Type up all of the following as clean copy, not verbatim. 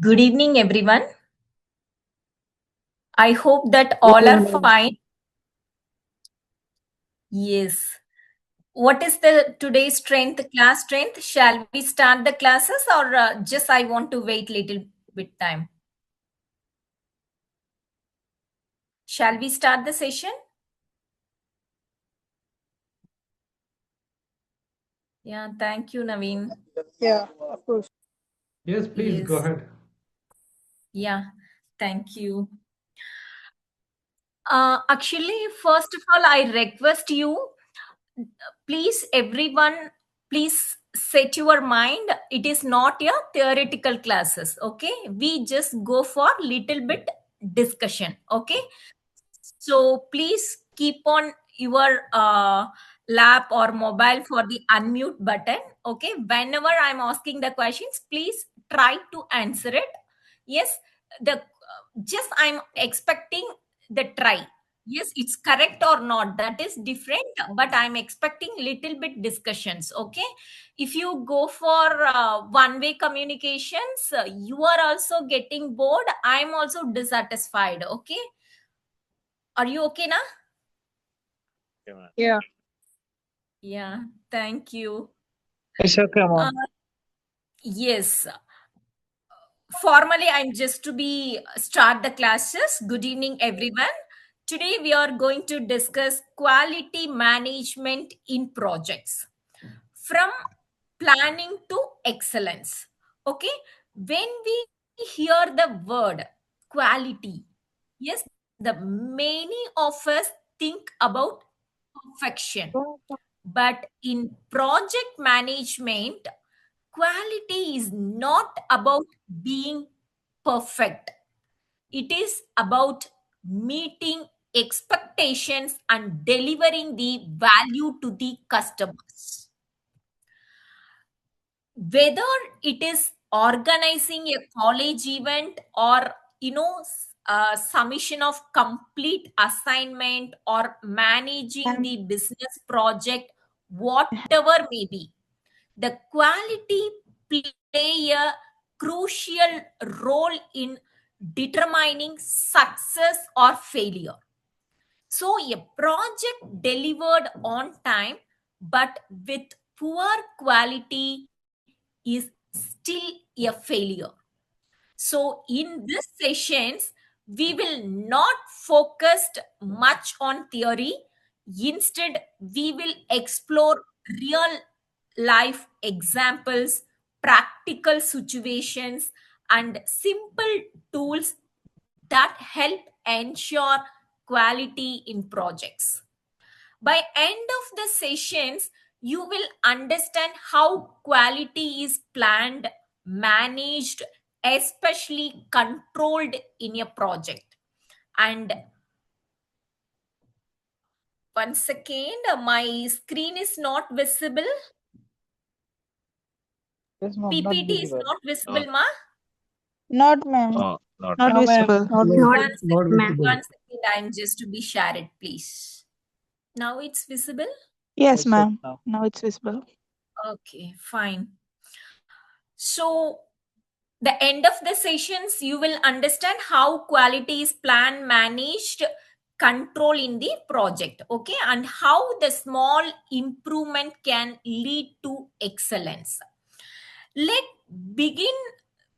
Good evening, everyone. I hope that Good all are evening. fine. Yes. What is the today's strength, class strength? Shall we start the classes or just I want to wait little bit time? Shall we start the session? Yeah, thank you, Naveen. Yeah, of course. Yes, please go Yes. ahead. Yeah, thank you. Actually, first of all, I request you, please, everyone, please set your mind. It is not a theoretical classes. Okay, we just go for little bit discussion. Okay, so please keep on your lap or mobile for the unmute button. Okay, whenever I'm asking the questions, please try to answer it. Yes, the just I'm expecting the try. Yes, it's correct or not, that is different, but I'm expecting little bit discussions. Okay, if you go for one way communications, you are also getting bored, I'm also dissatisfied. Okay, are you okay now? Yeah. Yeah, thank you. It's okay, Uh, mom. yes, formally, I'm just to be start the classes. Good evening, everyone. Today we are going to discuss quality management in projects from planning to excellence. Okay, when we hear the word quality, yes, the many of us think about perfection. But in project management, quality is not about being perfect. It is about meeting expectations and delivering the value to the customers. Whether it is organizing a college event or submission of complete assignment or managing the business project, whatever may be, the quality play a crucial role in determining success or failure. So a project delivered on time but with poor quality is still a failure. So in this sessions, we will not focus much on theory. Instead, we will explore real life examples, practical situations, and simple tools that help ensure quality in projects. By end of the sessions, you will understand how quality is planned, managed, especially controlled in a project. And one second, my screen is not visible. Yes, mom. Not PPT is visible. not visible, ma. Not ma'am. Not Not No, ma'am. visible. Not No, visible. One not second, visible. one second. I'm just to be shared, please. Now it's visible. Yes, It's okay ma'am. now. Now it's visible. Okay, fine. So the end of the sessions, you will understand how quality is planned, managed, control in the project. Okay, and how the small improvement can lead to excellence. Let begin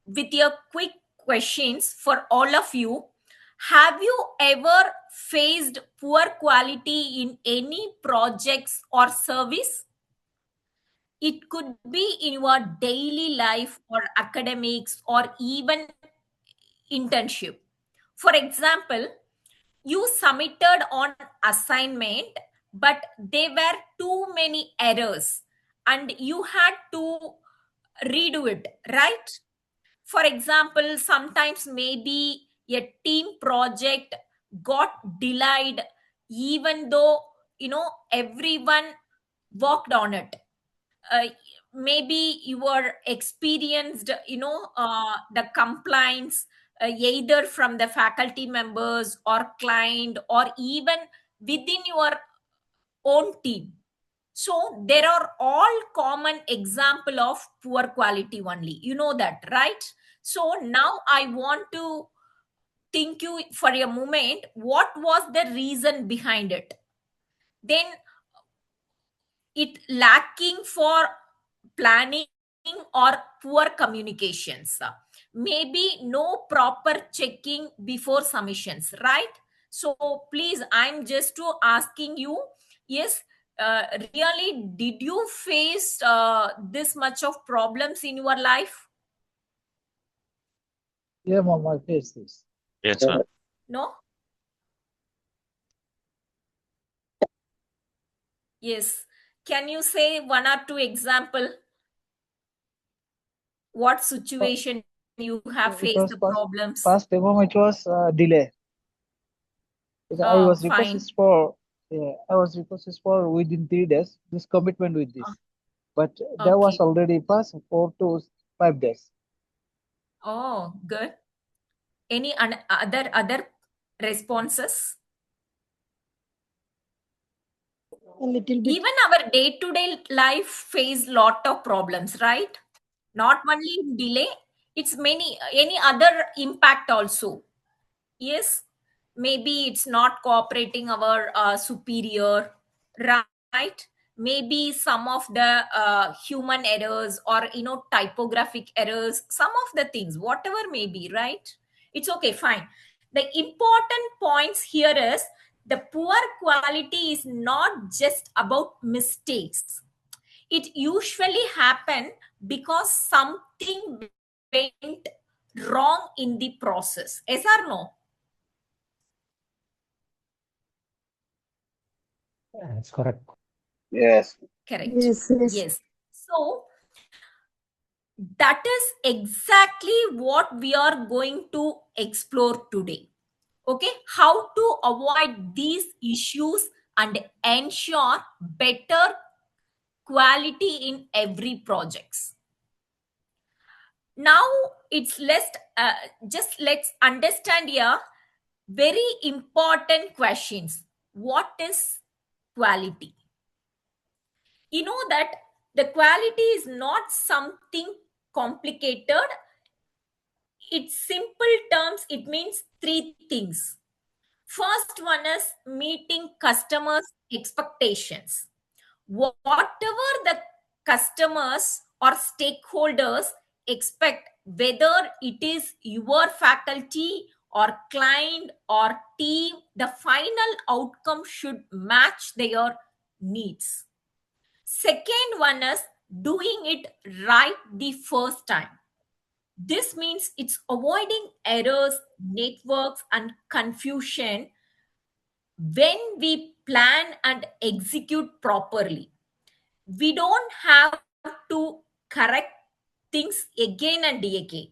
with your quick questions for all of you. Have you ever faced poor quality in any projects or service? It could be in your daily life or academics or even internship. For example, you submitted on assignment, but there were too many errors and you had to redo it, right? For example, sometimes maybe a team project got delayed even though everyone worked on it. uh, Maybe you are experienced the complaints, either from the faculty members or client or even within your own team. So there are all common example of poor quality only, you know that, right? So now I want to think you for a moment, what was the reason behind it? Then it lacking for planning or poor communications, maybe no proper checking before submissions, right? So please, I'm just to asking you, yes, really, did you face this much of problems in your life? Yeah, ma'am, I face this. Yes, ma'am. No? Yes. Can you say one or two example? What situation you have It faced was the first, problems? first demo, it was delay. I Oh, was fine. requested for, yeah, I was requested for within 3 days, this commitment with this. But that was Okay. already past 4 to 5 days. Oh, good. Any other responses? A little bit. Even our day-to-day life face lot of problems, right? Not only delay, it's many any other impact also. Yes, maybe it's not cooperating our superior, right? Maybe some of the human errors, or typographic errors, some of the things, whatever may be, right? It's okay, fine. The important points here is the poor quality is not just about mistakes. It usually happen because something went wrong in the process. Yes or no? That's correct. Yes. Correct. Yes, yes. Yes. So that is exactly what we are going to explore today. Okay. How to avoid these issues and ensure better quality in every projects. Now it's just let's understand here very important questions. What is quality? You know that the quality is not something complicated. It's simple terms, it means three things. First one is meeting customers expectations. Whatever the customers or stakeholders expect, whether it is your faculty or client or team, the final outcome should match their needs. Second one is doing it right the first time. This means it's avoiding errors, networks, and confusion when we plan and execute properly. We don't have to correct things again and again.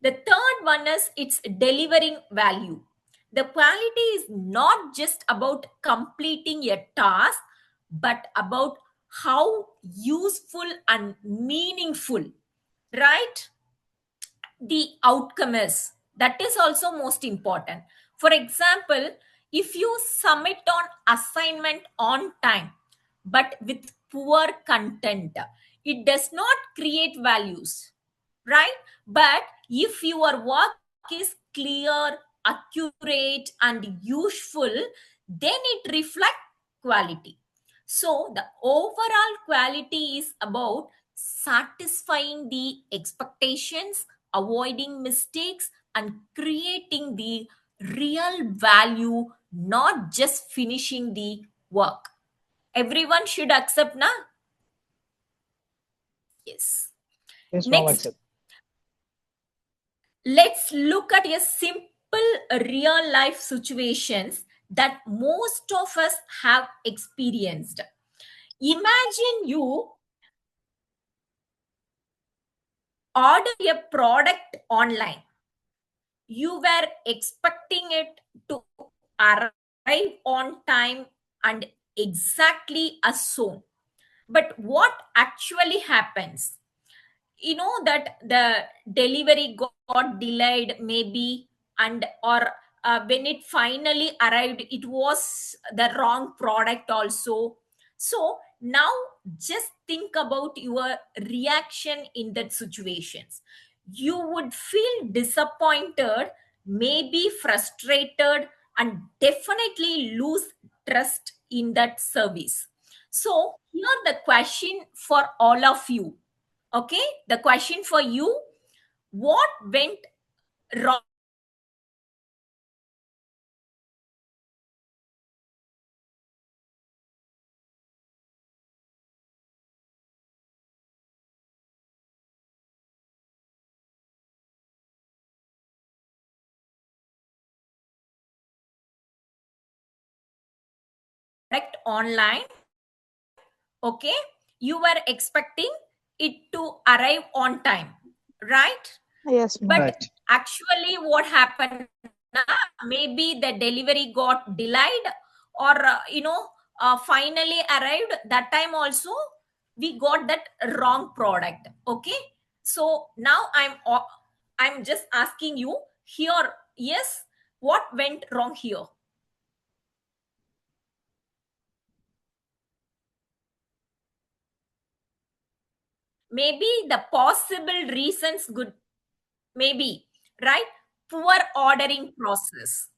The third one is it's delivering value. The quality is not just about completing a task, but about how useful and meaningful, right? The outcome is. That is also most important. For example, if you submit on assignment on time, but with poor content, it does not create values, right? But if your work is clear, accurate, and useful, then it reflects quality. So the overall quality is about satisfying the expectations, avoiding mistakes, and creating the real value, not just finishing the work. Everyone should accept, na? Yes. Yes, ma'am, Next, accept. let's look at a simple real life situations that most of us have experienced. Imagine you order a product online. You were expecting it to arrive on time and exactly as soon. But what actually happens? You know that the delivery got delayed maybe, and or when it finally arrived, it was the wrong product also. So now just think about your reaction in that situations. you would feel disappointed, maybe frustrated, and definitely lose trust in that service. So, here the question for all of you. Okay, the question for you: what went wrong? Product online, okay, you were expecting it to arrive on time, right? Yes, ma'am. But Right. actually what happened, maybe the delivery got delayed, or finally arrived. That time also we got that wrong product. Okay, so now I'm just asking you here, yes, what went wrong here? Maybe the possible reasons good, maybe, right? Poor ordering process,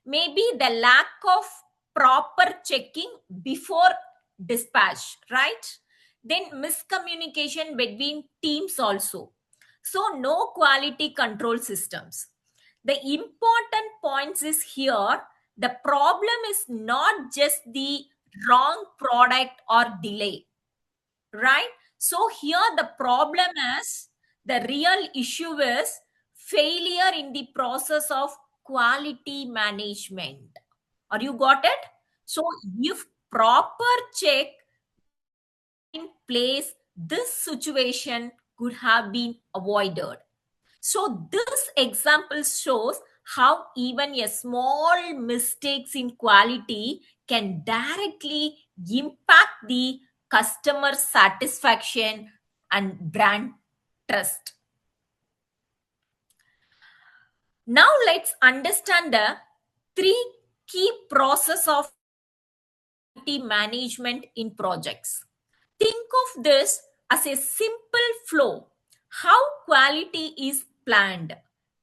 maybe the lack of proper checking before dispatch, right? Then miscommunication between teams also. So no quality control systems. The important points is here, the problem is not just the wrong product or delay, right? So here the problem is, the real issue is failure in the process of quality management. Or you got it? So if proper check in place, this situation could have been avoided. So this example shows how even a small mistakes in quality can directly impact the customer satisfaction and brand trust. Now let's understand the three key process of quality management in projects. Think of this as a simple flow: how quality is planned,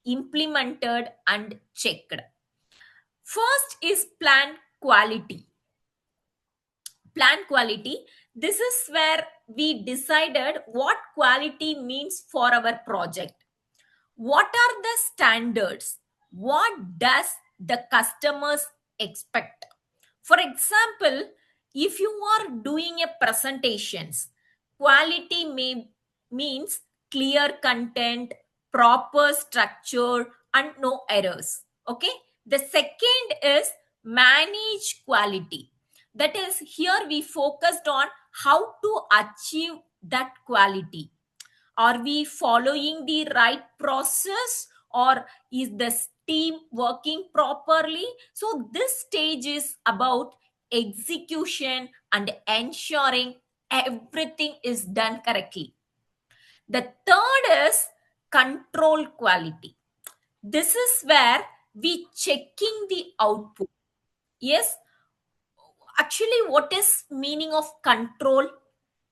implemented, and checked. First is planned quality. Planned quality, this is where we decided what quality means for our project. What are the standards? What does the customers expect? For example, if you are doing a presentations, quality may means clear content, proper structure, and no errors. Okay. The second is manage quality. That is, here we focused on how to achieve that quality. Are we following the right process, or is the team working properly? So this stage is about execution and ensuring everything is done correctly. The third is control quality. This is where we checking the output. Yes, actually what is meaning of control?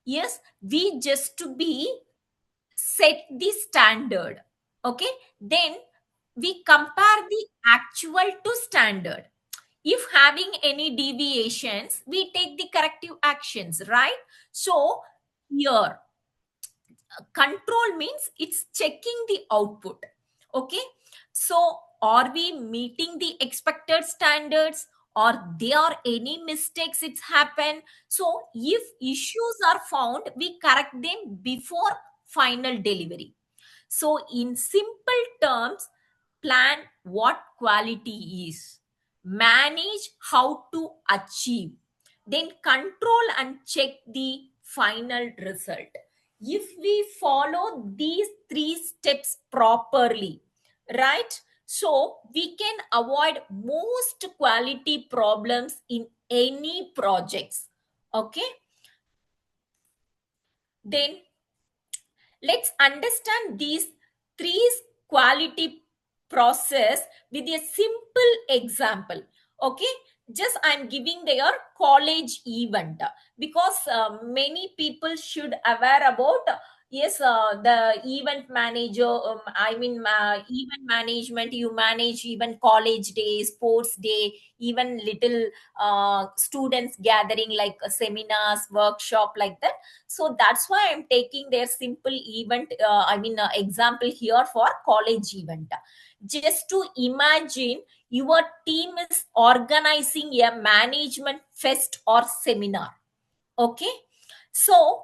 Yes, we just to be set the standard. Okay, then we compare the actual to standard. If having any deviations, we take the corrective actions, right? So here control means it's checking the output. Okay, so are we meeting the expected standards, or there are any mistakes it's happened? So if issues are found, we correct them before final delivery. So in simple terms, plan what quality is, manage how to achieve, then control and check the final result. If we follow these three steps properly, right, so we can avoid most quality problems in any projects. Okay, then let's understand these three quality process with a simple example. Okay, just I'm giving their college event, because many people should aware about yes, the event manager, event management, you manage even college day, sports day, even little students gathering like seminars, workshop like that. So that's why I'm taking their simple event, example here for college event. Just to imagine your team is organizing a management fest or seminar. Okay, so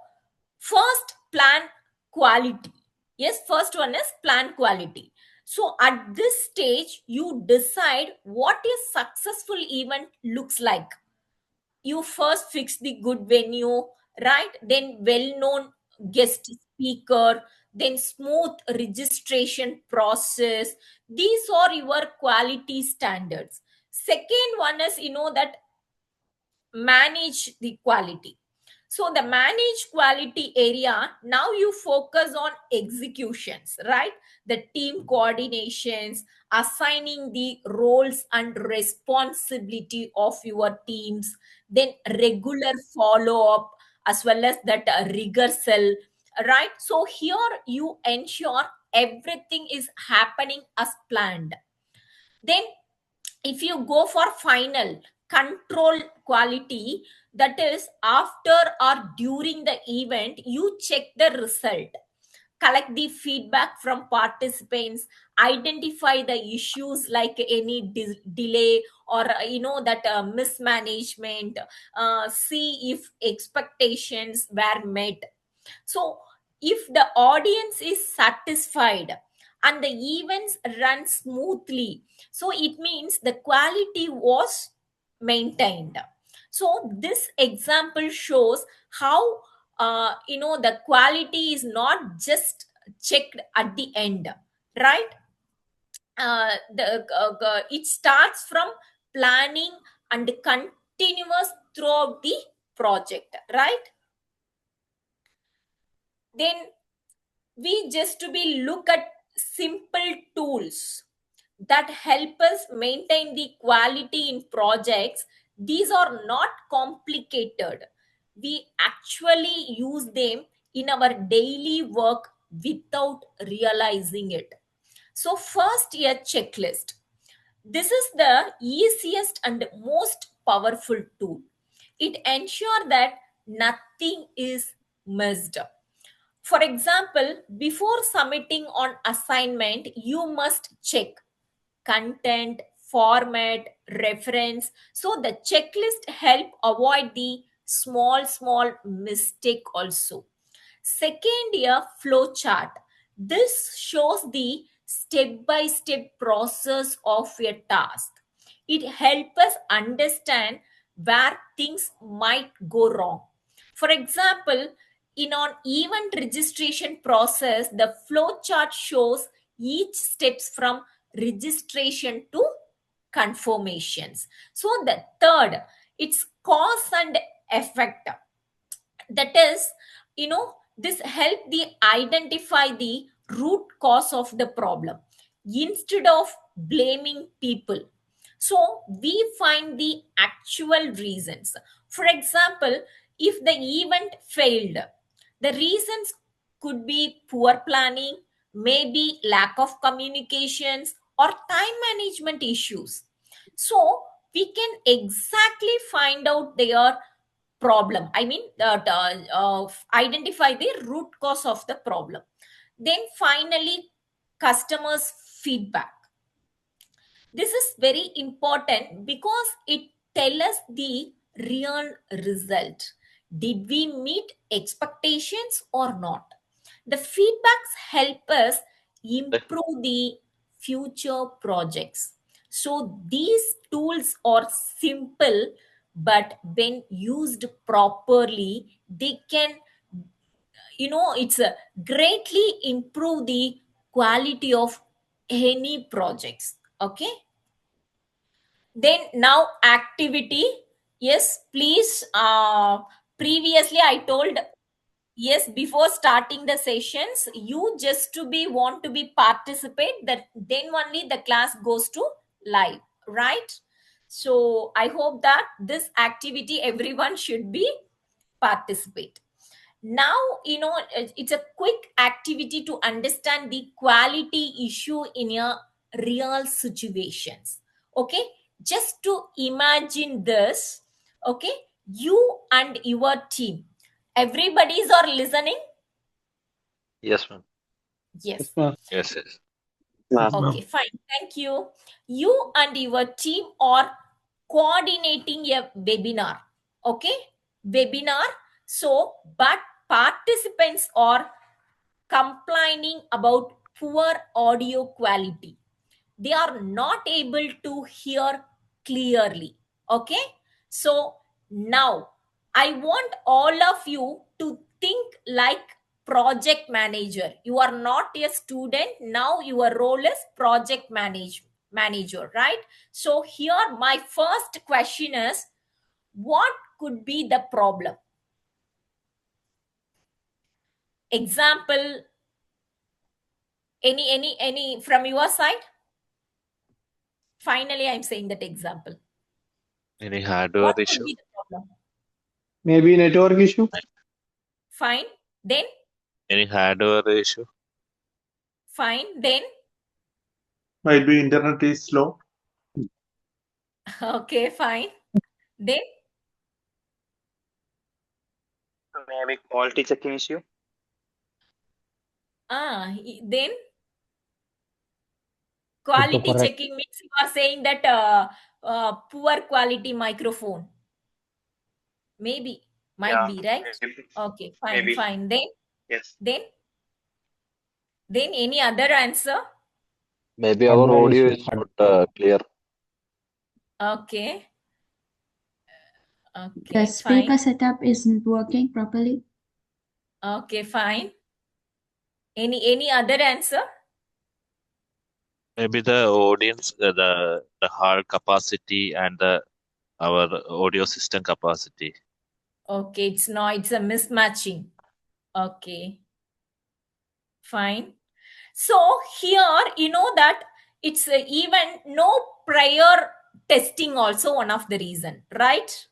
first plan quality. Yes, first one is plan quality. So at this stage you decide what a successful event looks like. You first fix the good venue, right? Then well known guest speaker, then smooth registration process. These are your quality standards. Second one is, that manage the quality. So the manage quality area, now you focus on executions, right? The team coordinations, assigning the roles and responsibility of your teams, then regular follow up, as well as that rehearsal, right? So here you ensure everything is happening as planned. Then if you go for final control quality, that is after or during the event, you check the result, collect the feedback from participants, identify the issues like any delay or that mismanagement, see if expectations were met. So if the audience is satisfied and the events run smoothly, so it means the quality was maintained. So this example shows how the quality is not just checked at the end, right? It starts from planning and continuous throughout the project, right? Then we just to be look at simple tools that help us maintain the quality in projects. These are not complicated. We actually use them in our daily work without realizing it. So first, a checklist. This is the easiest and most powerful tool. It ensures that nothing is missed. For example, before submitting on assignment, you must check content, format, reference. So the checklist help avoid the small mistake also. Second, a flow chart. This shows the step by step process of a task. It helps us understand where things might go wrong. For example, in an event registration process, the flow chart shows each steps from registration to confirmations. So the third, it's cause and effect. That is, this help the identify the root cause of the problem instead of blaming people. So we find the actual reasons. For example, if the event failed, the reasons could be poor planning, maybe lack of communications, or time management issues. So we can exactly find out their problem. Identify the root cause of the problem. Then finally, customers' feedback. This is very important because it tells us the real result. Did we meet expectations or not? The feedbacks help us improve the future projects. So these tools are simple, but when used properly, they can, it's greatly improve the quality of any projects. Okay. Then now activity. Yes, please. Previously I told, yes, before starting the sessions, you just to be want to be participate, that then only the class goes to live, right? So I hope that this activity everyone should be participate. Now, it's a quick activity to understand the quality issue in your real situations. Okay, just to imagine this. Okay, you and your team, everybody's are listening. Yes, ma'am. Yes. Yes, yes. Okay, fine. Thank you. You and your team are coordinating a webinar. Okay, webinar. So, but participants are complaining about poor audio quality. They are not able to hear clearly. Okay, so now I want all of you to think like project manager. You are not a student now, your role is project manager, right? So here my first question is, what could be the problem? Example, any from your side? Finally, I'm saying that example. Any hardware What could issue? be the problem? Maybe network issue. Fine. Then? Any hardware issue? Fine. Then? Might be internet is slow. Okay, fine. Then? Maybe quality checking issue. Then? Quality Autocorrect. checking means you are saying that poor quality microphone. Maybe. Might be, right? Maybe. Okay, fine, Maybe. fine. Then? Yes. Then any other answer? Maybe our Hardware audio issue. is not clear. Okay. Okay, The speaker fine. setup isn't working properly. Okay, fine. Any other answer? Maybe the audience, the hall capacity and our audio system capacity. Okay, it's a mismatching. Okay, fine. So here, you know that it's even no prior testing also one of the reason, right?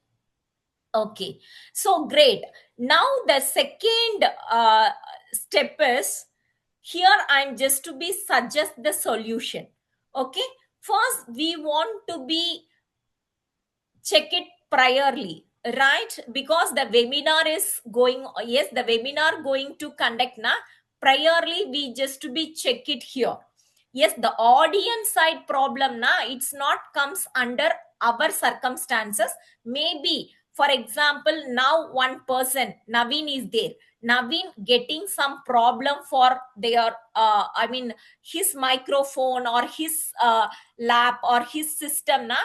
Okay, so great. Now the second step is, here I'm just to be suggest the solution. Okay, first we want to be check it priorly, right? Because the webinar is going, yes, the webinar going to conduct na priorly, we just to be check it here. Yes, the audience side problem na, it's not comes under our circumstances. Maybe for example, now one person Naveen is there. Naveen getting some problem for their his microphone or his lap or his system na,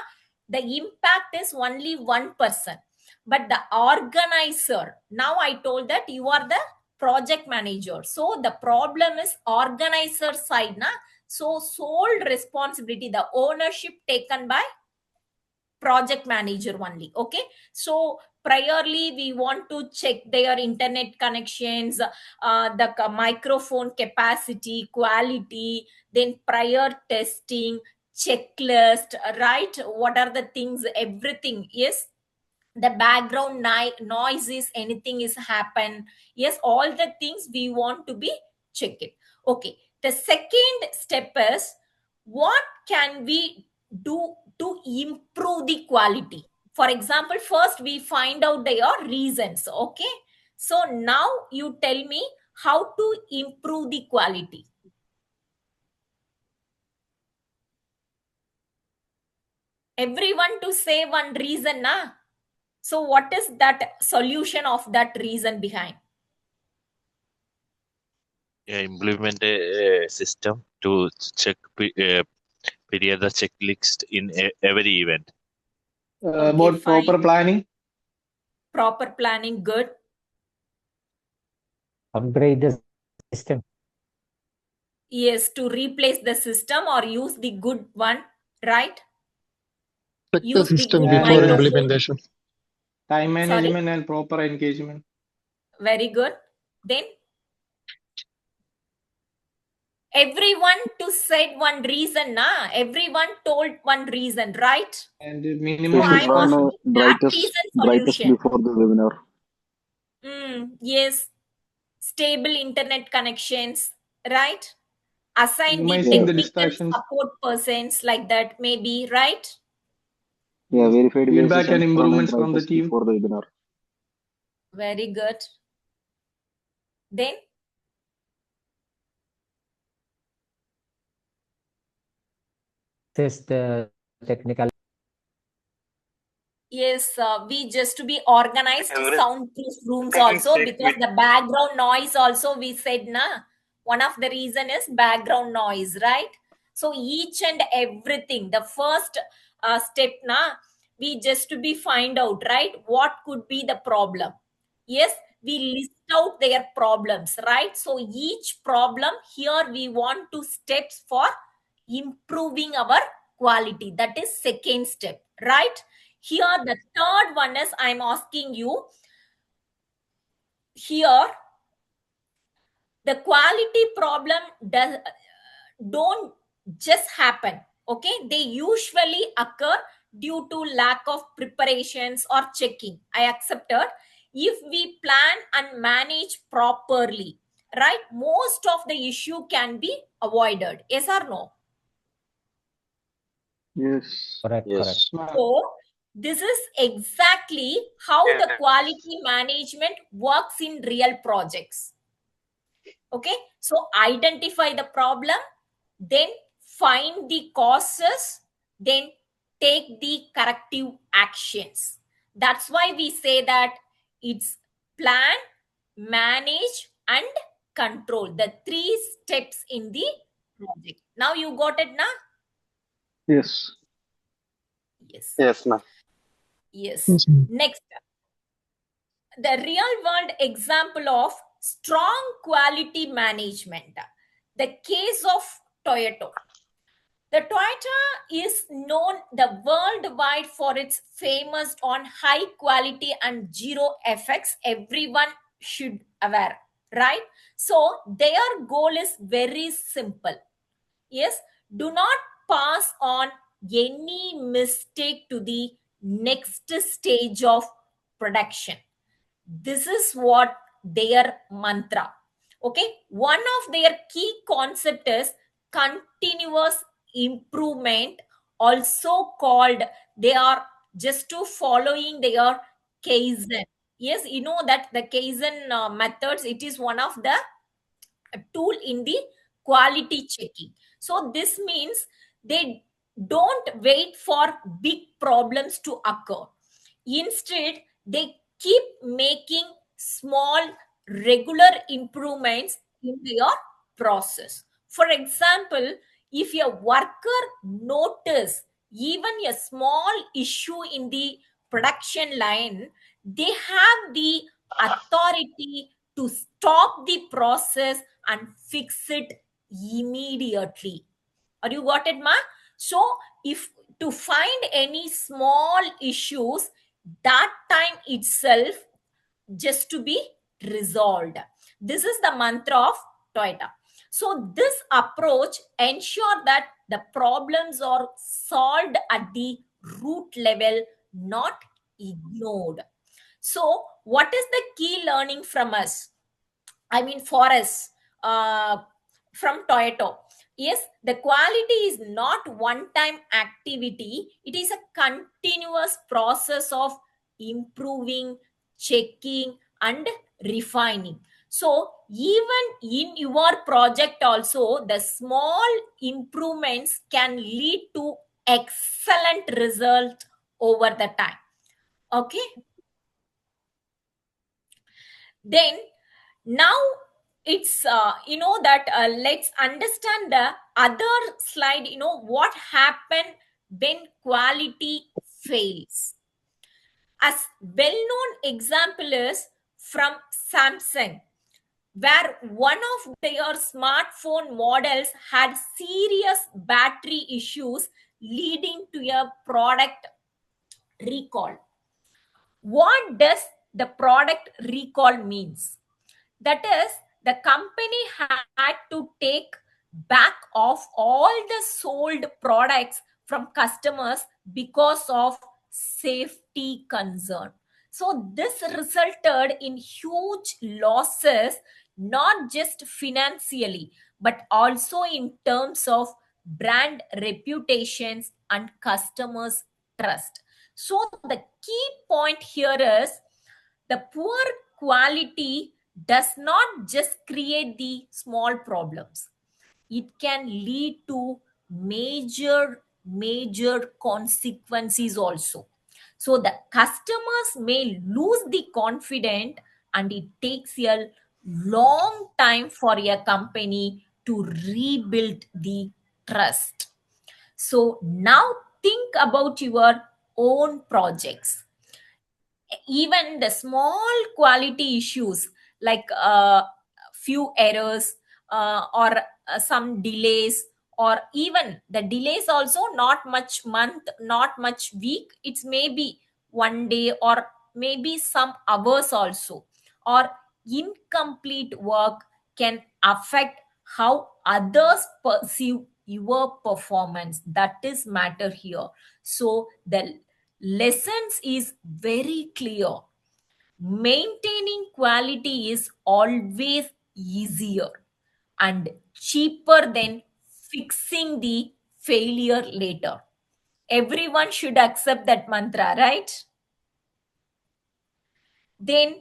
the impact is only one person. But the organizer, now I told that you are the project manager, so the problem is organizer side na. So sole responsibility, the ownership taken by project manager only. Okay, so priorly we want to check their internet connections, the microphone capacity, quality, then prior testing, checklist, right? What are the things, everything. Yes, the background noises, anything is happen. Yes, all the things we want to be checked. Okay, the second step is, what can we do to improve the quality? For example, first we find out their reasons. Okay, so now you tell me how to improve the quality. Everyone to say one reason na. So what is that solution of that reason behind? Implement a system to check period the checklist in every event. Okay, About fine. proper planning. Proper planning, good. Upgrade the system. Yes, to replace the system or use the good one, right? Check the Use the system good before microphone. implementation. Time Sorry? management and proper engagement. Very good. Then everyone to said one reason, na? Everyone told one reason, right? And So minimum I'm run asking that brightest reason solution. before the webinar. Yes, stable internet connections, right? Assign the Minimizing the technical distractions. support persons like that, maybe, right? Yeah, verified Feedback basis and and front-end improvements from the writers team. before the webinar. Very good. Then Test the technical. yes, we just to be organized, Every- soundproof rooms Everything also, check because with the background noise also we said na. One of the reason is background noise, right? So each and everything, the first step na, we just to be find out, right? What could be the problem? Yes, we list out their problems, right? So each problem here we want to steps for improving our quality. That is second step, right? Here, the third one is I'm asking you here, the quality problem don't just happen. Okay, they usually occur due to lack of preparations or checking. I accepted. If we plan and manage properly, right, most of the issue can be avoided. Yes or no? Yes. Correct. Yes. So, this is exactly how the Yes. quality management works in real projects. Okay, so identify the problem, then find the causes, then take the corrective actions. That's why we say that it's plan, manage, and control. The 3 steps in the project. Now you got it, na? Yes. Yes. Yes, ma'am. Yes. Yes, ma'am. Next, the real world example of strong quality management, the case of Toyota. The Toyota is known the worldwide for its famous on high quality and zero effects. Everyone should aware, right? So their goal is very simple. Yes, do not pass on any mistake to the next stage of production. This is what their mantra. Okay, one of their key concept is continuous improvement, also called, they are just to following their Kaizen. Yes, you know that the Kaizen methods, it is one of the tool in the quality checking. So this means they don't wait for big problems to occur. Instead, they keep making small, regular improvements in their process. For example, if a worker notice even a small issue in the production line, they have the authority to stop the process and fix it immediately. Are you got it, ma? So if to find any small issues, that time itself just to be resolved. This is the mantra of Toyota. So this approach ensure that the problems are solved at the root level, not ignored. So what is the key learning from us? I mean, for us, from Toyota. Yes, the quality is not one-time activity. It is a continuous process of improving, checking, and refining. So even in your project also, the small improvements can lead to excellent result over the time. Okay. Then now it's that let's understand the other slide. What happened when quality fails. As well-known example is from Samsung, where one of their smartphone models had serious battery issues leading to a product recall. What does the product recall means? That is, the company had to take back of all the sold products from customers because of safety concern. So this resulted in huge losses, not just financially, but also in terms of brand reputations and customers' trust. So the key point here is the poor quality does not just create the small problems. It can lead to major consequences also. So the customers may lose the confidence, and it takes a long time for a company to rebuild the trust. So now think about your own projects. Even the small quality issues like few errors or some delays, or even the delays also not much month, not much week, it's maybe one day or maybe some hours also, or incomplete work can affect how others perceive your performance. That is matter here. So the lessons is very clear. Maintaining quality is always easier and cheaper than fixing the failure later. Everyone should accept that mantra, right? Then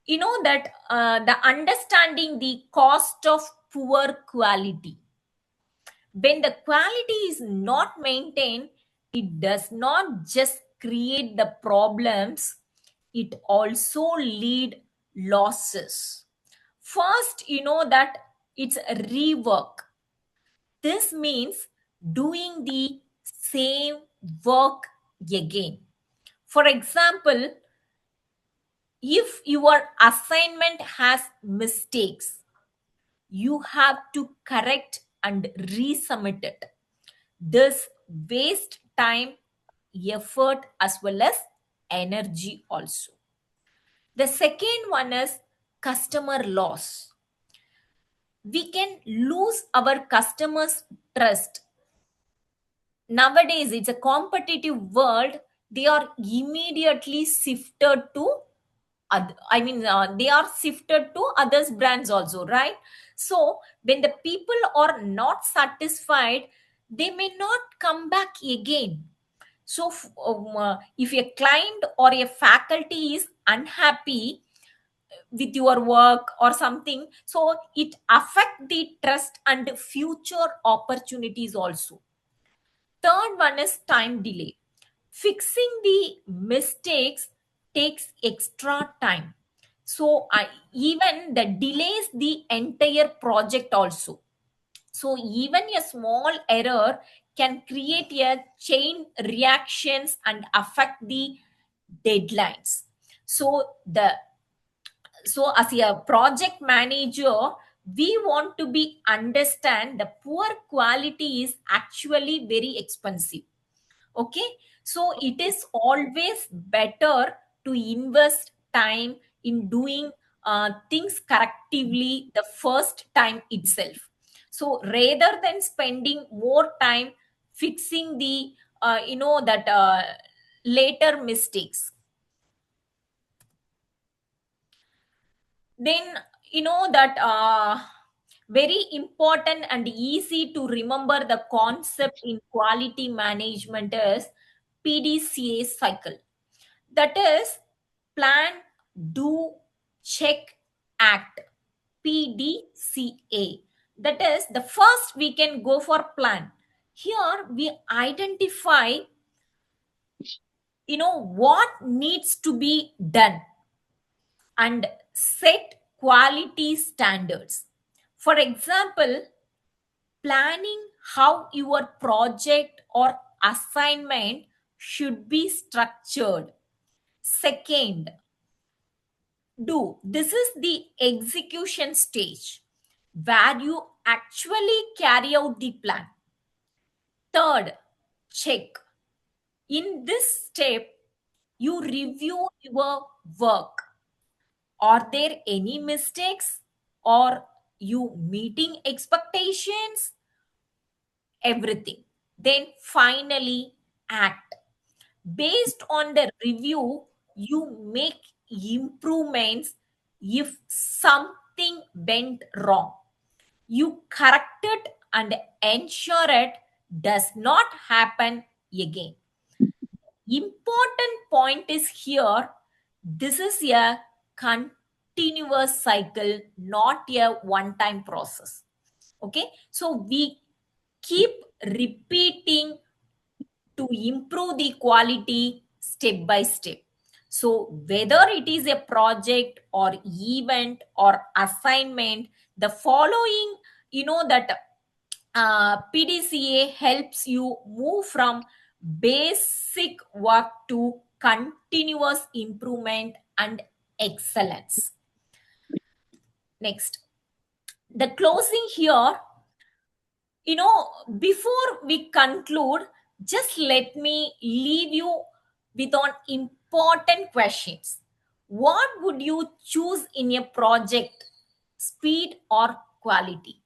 you know that the understanding the cost of poor quality. When the quality is not maintained, it does not just create the problems, it also lead losses. First, you know that it's a rework. This means doing the same work again. For example, if your assignment has mistakes, you have to correct and resubmit it. This waste time, effort, as well as energy also. The second one is customer loss. We can lose our customers' trust. Nowadays, it's a competitive world. They are immediately shifted to they are shifted to others brands also, right? So when the people are not satisfied, they may not come back again. So if a client or a faculty is unhappy with your work or something, so it affect the trust and future opportunities also. Third one is time delay. Fixing the mistakes takes extra time. So even the delays the entire project also. So even a small error can create a chain reactions and affect the deadlines. So as a project manager, we want to be understand the poor quality is actually very expensive. Okay, so it is always better to invest time in doing things correctively the first time itself. So rather than spending more time fixing the later mistakes. Then you know that very important and easy to remember the concept in quality management is PDCA cycle. That is plan, do, check, act. PDCA. That is the first we can go for plan. Here we identify what needs to be done and set quality standards. For example, planning how your project or assignment should be structured. Second, do. This is the execution stage where you actually carry out the plan. Third, check. In this step, you review your work. Are there any mistakes? Or you meeting expectations? Everything. Then finally, act. Based on the review, you make improvements if something went wrong. You correct it and ensure it does not happen again. Important point is here, this is a continuous cycle, not a one time process. Okay, so we keep repeating to improve the quality step by step. So whether it is a project or event or assignment, the following, that PDCA helps you move from basic work to continuous improvement and excellence. Next, the closing here, before we conclude, just let me leave you with on important questions. What would you choose in a project, speed or quality?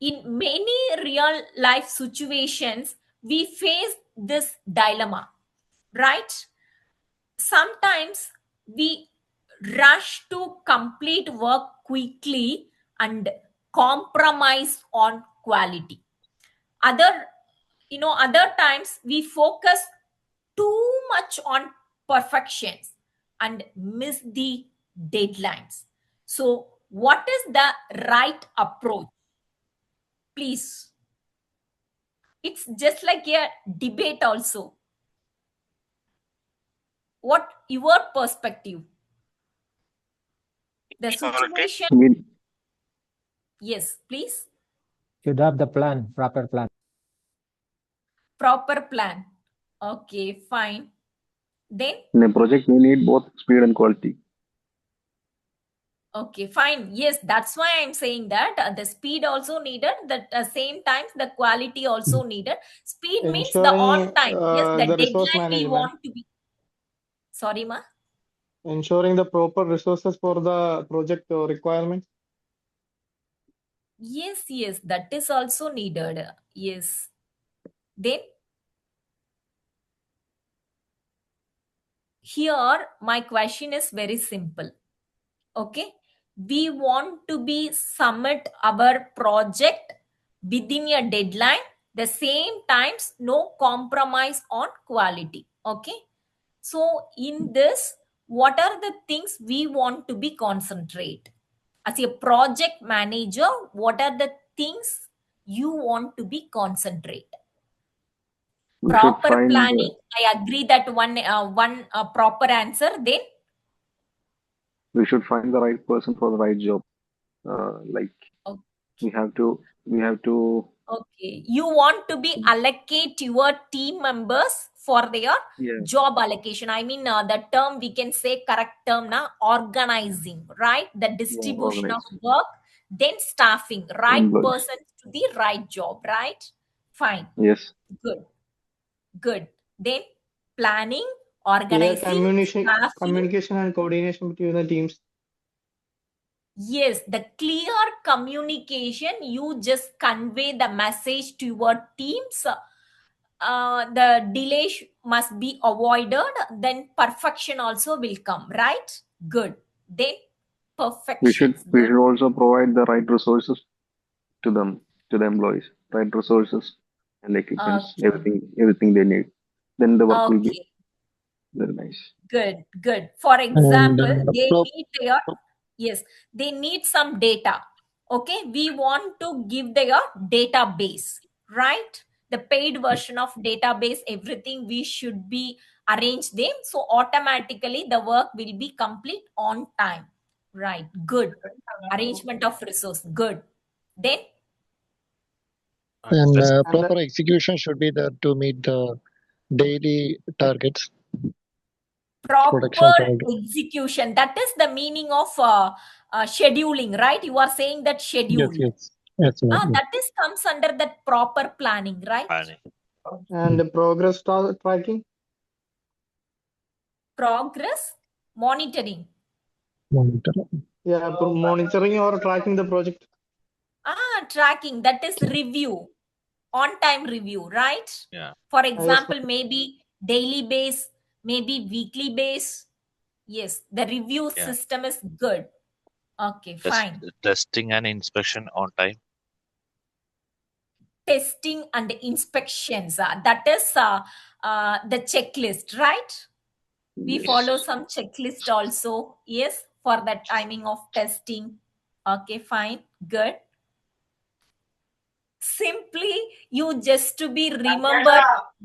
In many real life situations, we face this dilemma, right? Sometimes we rush to complete work quickly and compromise on quality. Other times we focus too much on perfections and miss the deadlines. So what is the right approach? Please, it's just like a debate also. What your perspective? The situation. I mean, Yes, please. Should have the plan, proper plan. Proper plan. Okay, fine. Then, in a project, we need both speed and quality. okay, fine. Yes, that's why I'm saying that the speed also needed. At the same time, the quality also needed. Speed means the on time. Yes, the the resource deadline we management. want to be. Sorry, ma. Ensuring the proper resources for the project requirements. Yes, that is also needed. Yes. Then, here my question is very simple. Okay, we want to be submit our project within a deadline, the same times no compromise on quality. Okay, so in this, what are the things we want to be concentrate as a project manager? What are the things you want to be concentrate? We should Proper find planning, I agree that one proper answer. Then we should find the right person for the right job. Like okay. we have to Okay, you want to be allocate your team members for their yeah, job allocation. I mean, the term we can say correct term now, organizing, right? The distribution of organize work, then staffing, right employees. person to the right job, right? Fine, Yes, good. Then planning, Clear organizing, staffing. communication and coordination between the teams. Yes, the clear communication, you just convey the message to your teams. The delay must be avoided, then perfection also will come, right? Good. Then we should perfection. Good. also provide the right resources to them, to the employees, right resources and equipments, Okay. everything they need. Then the work will be Okay. very nice. Good. For example, they need some data. Okay, we want to give their database, right? The paid version of database, everything we should be arrange them, so automatically the work will be complete on time, right? Good. Arrangement of resource, good. Then And this- proper execution should be there to meet the daily targets. proper Production target. execution, that is the meaning of scheduling, right? You are saying that schedule. Yes, ma'am. That is comes under that proper planning, right? planning. And the progress tracking. Progress monitoring. Yeah, monitoring or tracking the project. Tracking, that is review, on time review, right? Yeah. For example, maybe daily base, maybe weekly base. Yes, the review Yeah. system is good. Okay, fine. Testing and inspection on time. Testing and inspections, that is the checklist, right? We Yes. follow some checklist also, yes, for the timing of testing. Okay, fine, good. Simply you just to be remember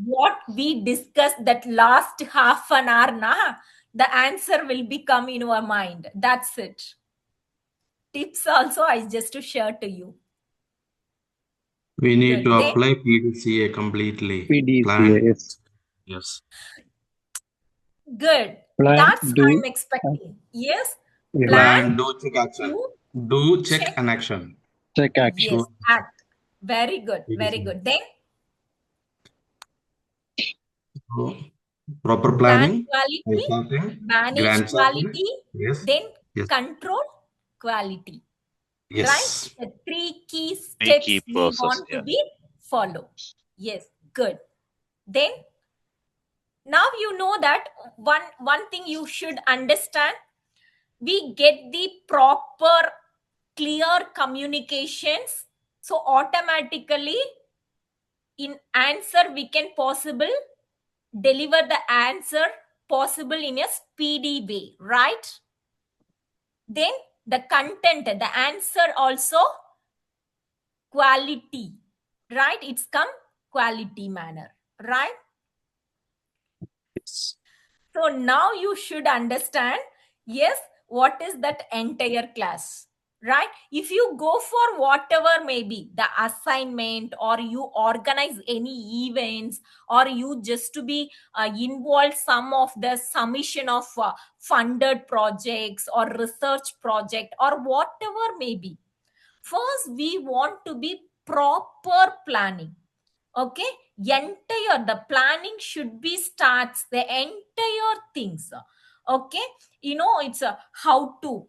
what we discussed that last half an hour, na, the answer will become in your mind. That's it. Tips also I just to share to you. We need Good. to Then apply PDCA completely. PDCA, Plan. yes. Yes. good. Plan, That's do, I'm expecting. Yes. yeah. Plan, Plan, do, check, action. do, Do, check, check. and action. Check action. Yes, act. Very good. Very PDCA. good. Then So, proper plan planning, quality, sorting, manage grand sorting. quality, Yes. then Yes. control quality. Yes. Right? The three key Three steps key we process, want yeah. to be follow. Yes, good. Then now you know that one thing you should understand, we get the proper clear communications, so automatically in answer we can possible deliver the answer possible in a speedy way, right? Then the content, the answer also quality, right? It's come quality manner, right? Yes. So now you should understand, yes, what is that entire class, right? If you go for whatever maybe the assignment, or you organize any events, or you just to be involved some of the submission of funded projects or research project or whatever maybe, first we want to be proper planning. Okay, entire the planning should be starts the entire things. Okay, it's a how to,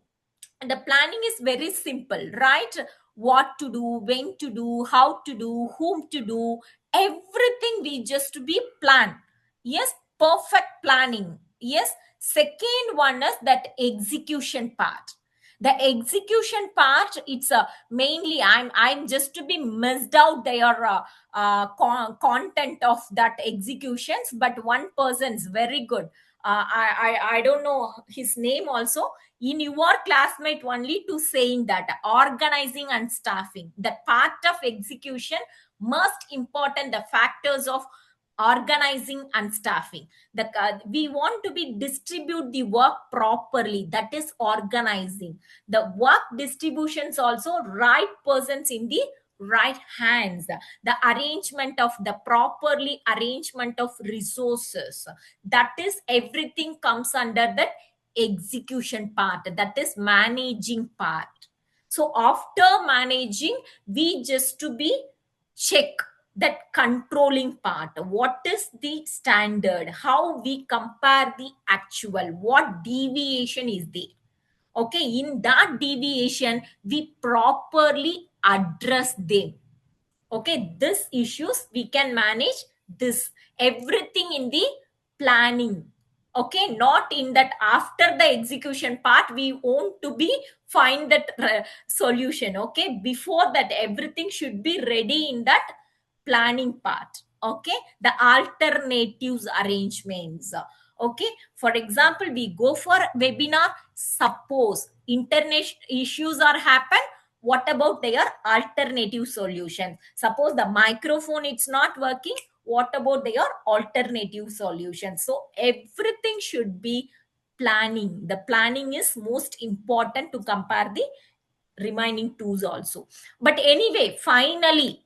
and the planning is very simple, right? What to do, when to do, how to do, whom to do, everything we just to be plan. Yes, perfect planning. Yes, second one is that execution part. The execution part, it's mainly I'm just to be missed out their content of that executions, but one person's very good. I don't know his name also, in your classmate only to saying that organizing and staffing, that part of execution most important, the factors of organizing and staffing. We want to be distribute the work properly, that is organizing. The work distributions also right persons in the right hands, the arrangement of the properly arrangement of resources, that is everything comes under that execution part, that is managing part. So after managing, we just to be check that controlling part, what is the standard, how we compare the actual, what deviation is there. Okay, in that deviation we properly address them. Okay, this issues we can manage this everything in the planning. Okay, not in that after the execution part we want to be find that solution. Okay, before that everything should be ready in that planning part. Okay, the alternatives arrangements. Okay, for example, we go for webinar, suppose internet issues are happen, what about their alternative solutions? Suppose the microphone it's not working, what about their alternative solutions? So everything should be planning. The planning is most important to compare the remaining tools also. But anyway, finally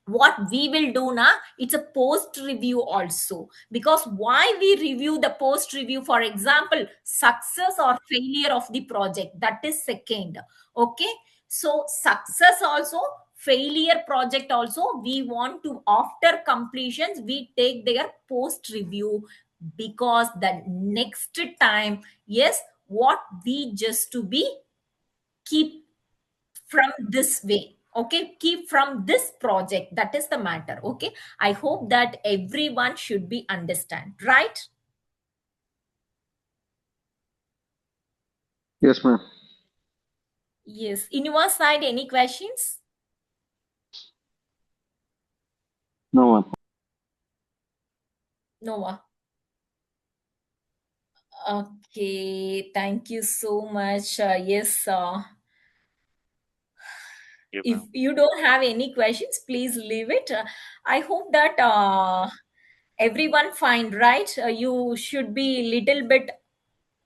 what we will do now, it's a post review also, because why we review the post review, for example, success or failure of the project, that is second. Okay, so success also, failure project also, we want to after completions we take their post review, because the next time, yes, what we just to be keep from this way. Okay, keep from this project, that is the matter. Okay, I hope that everyone should be understand, right? Yes, ma'am. Yes. In your side, any questions? No, ma'am. Noah. Okay. Thank you so much. Yes. You, If ma'am. you don't have any questions, please leave it. I hope that everyone find right. You should be little bit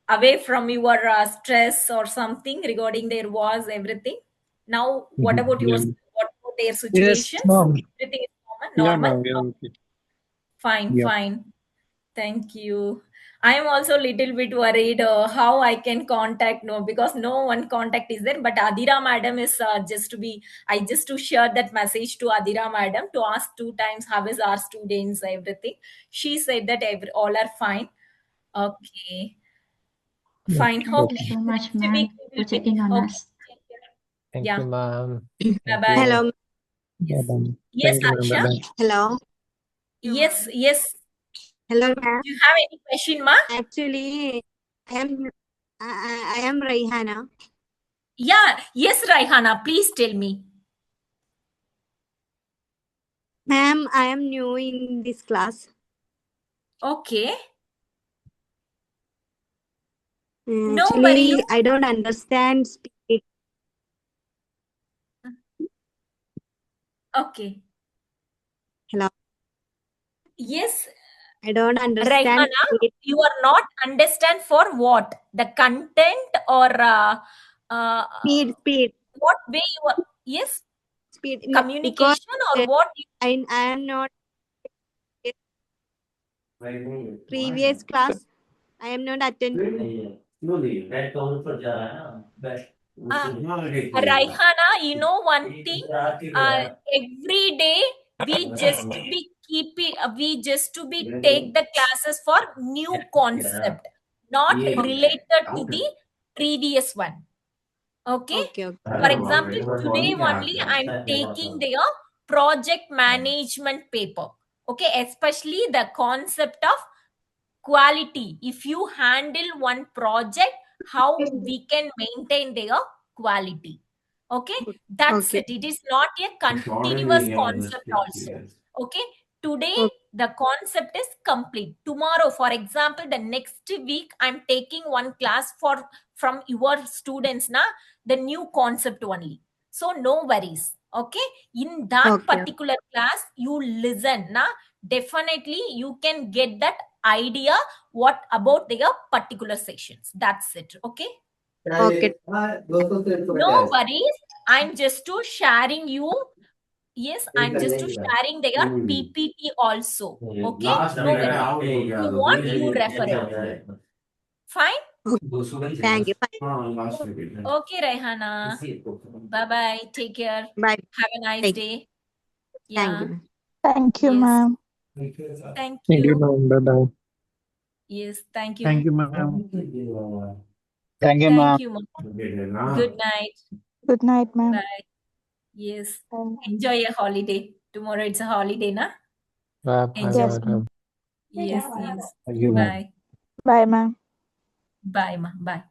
away from your stress or something regarding their wars, everything. Now, what about yours? What about their Yes, situations? ma'am. Everything is common, Yeah, normal. ma'am. Yeah, okay. Fine, Yep. fine. Thank you. I am also a little bit worried how I can contact no because no one contact is there. But Adira madam is I just to share that message to Adira madam to ask 2 times how is our students everything. She said that all are fine. Okay, fine. Thank you Okay, so much, next week ma'am, we for will meet. checking on Okay, us. take care. Thank Yeah. you, ma'am. Bye Thank bye. you. Hello. Yes. Bye-bye. Yes, Thank you, ma'am. Aisha. Bye-bye. Hello. Yes, yes. Hello, ma'am. Do you have any question, ma? Actually, I am Raihana. Yeah. Yes, Raihana. Please tell me. Ma'am, I am new in this class. Okay. No Actually, worries. I don't understand speed. Okay. Hello. Yes, I don't understand Raihana, speed. you are not understand for what? The content or uh, Speed. what way you are? Yes, Speed. Because communication or what? I am not previous class. I am not attending. Raihana, you know one thing. Every day we just to be take the classes for new concept, not related to the previous one. Okay. Okay. For example, today only I'm taking their project management paper. Okay, especially the concept of quality. If you handle one project, how we can maintain their quality. Okay, that's Okay. it. It is not a continuous concept also. Okay, today Okay. the concept is complete. Tomorrow, for example, the next week I'm taking one class from your students na the new concept only. So no worries. Okay, in that Okay. particular class you listen na, definitely you can get that idea what about their particular sections. That's it. Okay, Okay. no worries. I'm just to sharing you. Yes, I'm just to sharing their PPT also. Okay, no worries. If you want, you refer it. Fine. Thank you. Okay, Raihana. Bye bye. Take care. Bye. Have a nice Thank day. Thank Yeah. you. Thank you, Yes. ma'am. Thank Thank you, you. ma'am. Bye-bye. Yes. Thank you. Thank you, ma'am. Thank you, Thank ma'am. you, ma'am. Good night. Good night, ma'am. Bye. Yes. Enjoy your holiday. Tomorrow it's a holiday, na? Bye-bye, Enjoy. Yes, madam. Yes, yes. Thank you, ma'am. Bye. Bye, ma'am. Bye, ma. Bye.